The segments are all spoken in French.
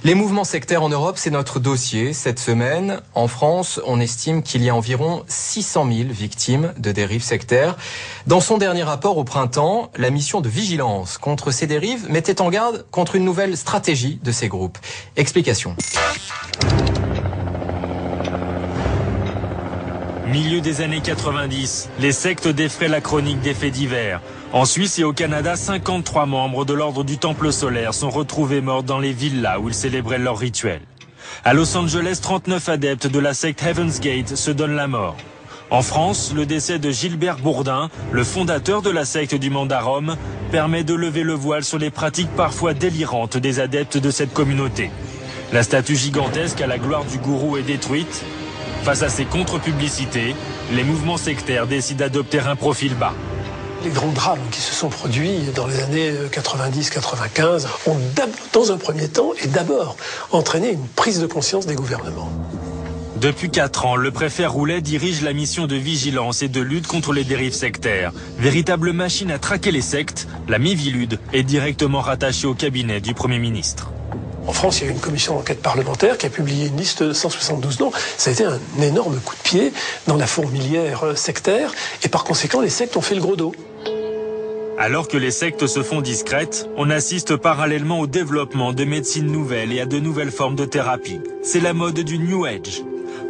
Les mouvements sectaires en Europe, c'est notre dossier cette semaine. En France, on estime qu'il y a environ 600 000 victimes de dérives sectaires. Dans son dernier rapport au printemps, la mission de vigilance contre ces dérives mettait en garde contre une nouvelle stratégie de ces groupes. Explication. Milieu des années 90, les sectes défraient la chronique des faits divers. En Suisse et au Canada, 53 membres de l'ordre du Temple solaire sont retrouvés morts dans les villas où ils célébraient leurs rituels. À Los Angeles, 39 adeptes de la secte Heaven's Gate se donnent la mort. En France, le décès de Gilbert Bourdin, le fondateur de la secte du Mandarum, permet de lever le voile sur les pratiques parfois délirantes des adeptes de cette communauté. La statue gigantesque à la gloire du gourou est détruite. Face à ces contre-publicités, les mouvements sectaires décident d'adopter un profil bas. Les grands drames qui se sont produits dans les années 90-95 ont dans un premier temps et d'abord entraîné une prise de conscience des gouvernements. Depuis 4 ans, le préfet Roulet dirige la mission de vigilance et de lutte contre les dérives sectaires. Véritable machine à traquer les sectes, la Mivilude est directement rattachée au cabinet du Premier ministre. En France, il y a eu une commission d'enquête parlementaire qui a publié une liste de 172 noms. Ça a été un énorme coup de pied dans la fourmilière sectaire et par conséquent, les sectes ont fait le gros dos. Alors que les sectes se font discrètes, on assiste parallèlement au développement de médecines nouvelles et à de nouvelles formes de thérapie. C'est la mode du New Age.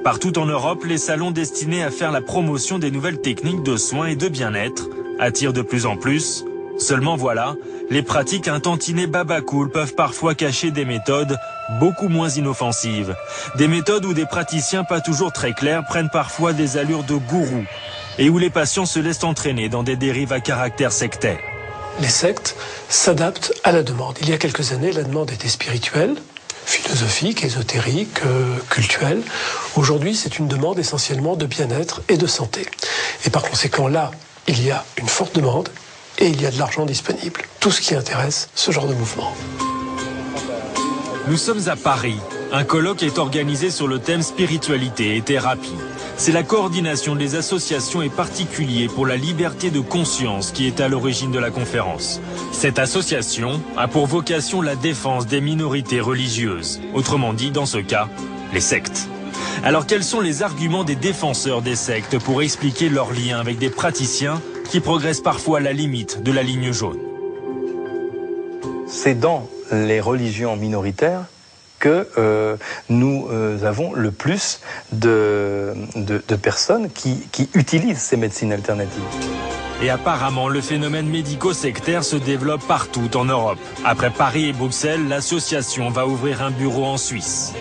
Partout en Europe, les salons destinés à faire la promotion des nouvelles techniques de soins et de bien-être attirent de plus en plus. Seulement voilà, les pratiques un tantinet babacool peuvent parfois cacher des méthodes beaucoup moins inoffensives. Des méthodes où des praticiens pas toujours très clairs prennent parfois des allures de gourous et où les patients se laissent entraîner dans des dérives à caractère sectaire. Les sectes s'adaptent à la demande. Il y a quelques années, la demande était spirituelle, philosophique, ésotérique, culturelle. Aujourd'hui, c'est une demande essentiellement de bien-être et de santé. Et par conséquent, là, il y a une forte demande et il y a de l'argent disponible. Tout ce qui intéresse ce genre de mouvement. Nous sommes à Paris. Un colloque est organisé sur le thème spiritualité et thérapie. C'est la coordination des associations et particuliers pour la liberté de conscience qui est à l'origine de la conférence. Cette association a pour vocation la défense des minorités religieuses. Autrement dit, dans ce cas, les sectes. Alors quels sont les arguments des défenseurs des sectes pour expliquer leur lien avec des praticiens qui progressent parfois à la limite de la ligne jaune? C'est dans les religions minoritaires que nous avons le plus de personnes qui utilisent ces médecines alternatives. Et apparemment, le phénomène médico-sectaire se développe partout en Europe. Après Paris et Bruxelles, l'association va ouvrir un bureau en Suisse.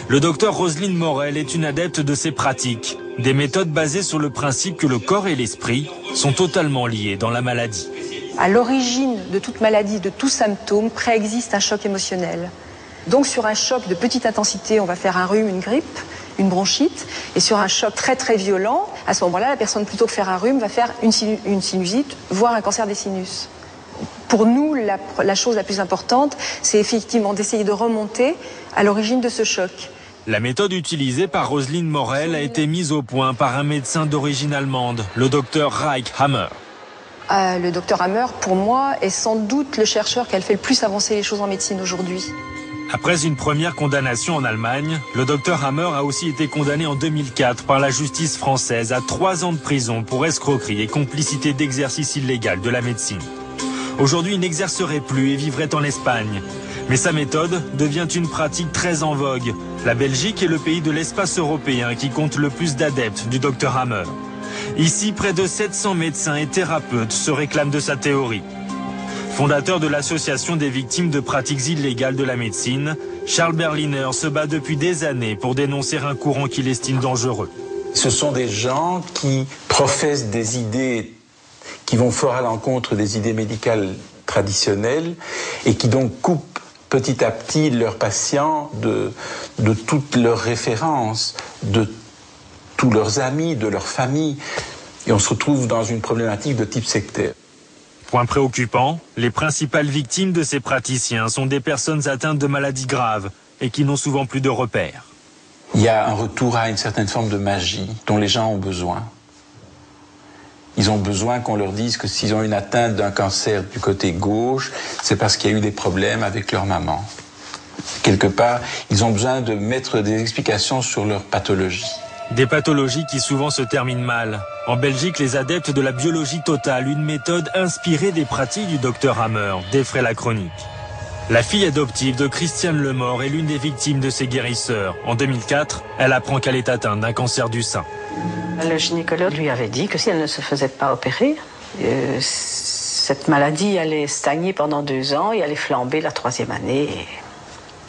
Le docteur Roselyne Morel est une adepte de ces pratiques, des méthodes basées sur le principe que le corps et l'esprit sont totalement liés dans la maladie. À l'origine de toute maladie, de tout symptôme, préexiste un choc émotionnel. Donc sur un choc de petite intensité, on va faire un rhume, une grippe, une bronchite. Et sur un choc très très violent, à ce moment-là, la personne, plutôt que faire un rhume, va faire une sinusite, voire un cancer des sinus. Pour nous, la chose la plus importante, c'est effectivement d'essayer de remonter à l'origine de ce choc. La méthode utilisée par Roselyne Morel a été mise au point par un médecin d'origine allemande, le docteur Reich Hammer. Le docteur Hammer, pour moi, est sans doute le chercheur qui a fait le plus avancer les choses en médecine aujourd'hui. Après une première condamnation en Allemagne, le docteur Hammer a aussi été condamné en 2004 par la justice française à 3 ans de prison pour escroquerie et complicité d'exercice illégal de la médecine. Aujourd'hui, il n'exercerait plus et vivrait en Espagne. Mais sa méthode devient une pratique très en vogue. La Belgique est le pays de l'espace européen qui compte le plus d'adeptes du docteur Hammer. Ici, près de 700 médecins et thérapeutes se réclament de sa théorie. Fondateur de l'association des victimes de pratiques illégales de la médecine, Charles Berliner se bat depuis des années pour dénoncer un courant qu'il estime dangereux. Ce sont des gens qui professent des idées qui vont fort à l'encontre des idées médicales traditionnelles et qui donc coupent petit à petit leurs patients de toutes leurs références, de tous leurs amis, de leur famille. Et on se retrouve dans une problématique de type sectaire. Point préoccupant, les principales victimes de ces praticiens sont des personnes atteintes de maladies graves et qui n'ont souvent plus de repères. Il y a un retour à une certaine forme de magie dont les gens ont besoin. Ils ont besoin qu'on leur dise que s'ils ont une atteinte d'un cancer du côté gauche, c'est parce qu'il y a eu des problèmes avec leur maman. quelque part, ils ont besoin de mettre des explications sur leur pathologie. Des pathologies qui souvent se terminent mal. En Belgique, les adeptes de la biologie totale, une méthode inspirée des pratiques du docteur Hammer, défraient la chronique. La fille adoptive de Christiane Lemort est l'une des victimes de ces guérisseurs. En 2004, elle apprend qu'elle est atteinte d'un cancer du sein. Le gynécologue lui avait dit que si elle ne se faisait pas opérer, cette maladie allait stagner pendant 2 ans et allait flamber la 3e année. Et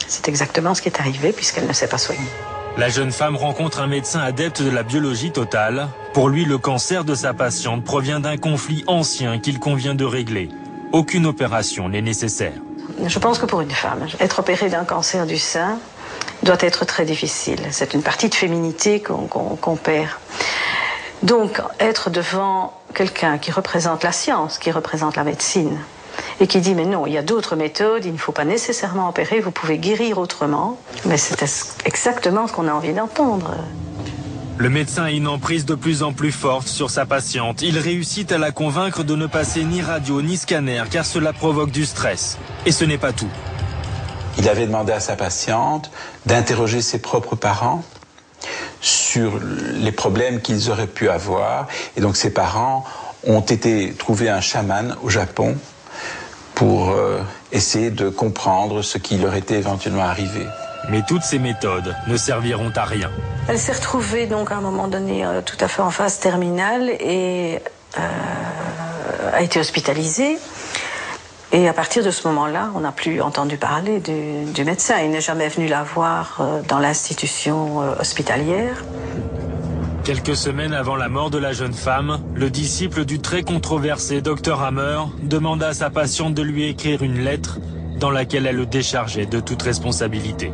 c'est exactement ce qui est arrivé puisqu'elle ne s'est pas soignée. La jeune femme rencontre un médecin adepte de la biologie totale. Pour lui, le cancer de sa patiente provient d'un conflit ancien qu'il convient de régler. Aucune opération n'est nécessaire. Je pense que pour une femme, être opérée d'un cancer du sein doit être très difficile. C'est une partie de féminité qu'on perd. Donc, être devant quelqu'un qui représente la science, qui représente la médecine, et qui dit, mais non, il y a d'autres méthodes, il ne faut pas nécessairement opérer, vous pouvez guérir autrement. Mais c'est exactement ce qu'on a envie d'entendre. Le médecin a une emprise de plus en plus forte sur sa patiente. Il réussit à la convaincre de ne passer ni radio ni scanner, car cela provoque du stress. Et ce n'est pas tout. Il avait demandé à sa patiente d'interroger ses propres parents sur les problèmes qu'ils auraient pu avoir. Et donc ses parents ont été trouver un chaman au Japon pour essayer de comprendre ce qui leur était éventuellement arrivé. Mais toutes ces méthodes ne serviront à rien. Elle s'est retrouvée donc à un moment donné tout à fait en phase terminale et a été hospitalisée. Et à partir de ce moment-là, on n'a plus entendu parler du médecin. Il n'est jamais venu la voir dans l'institution hospitalière. Quelques semaines avant la mort de la jeune femme, le disciple du très controversé Dr Hammer demanda à sa patiente de lui écrire une lettre dans laquelle elle le déchargeait de toute responsabilité.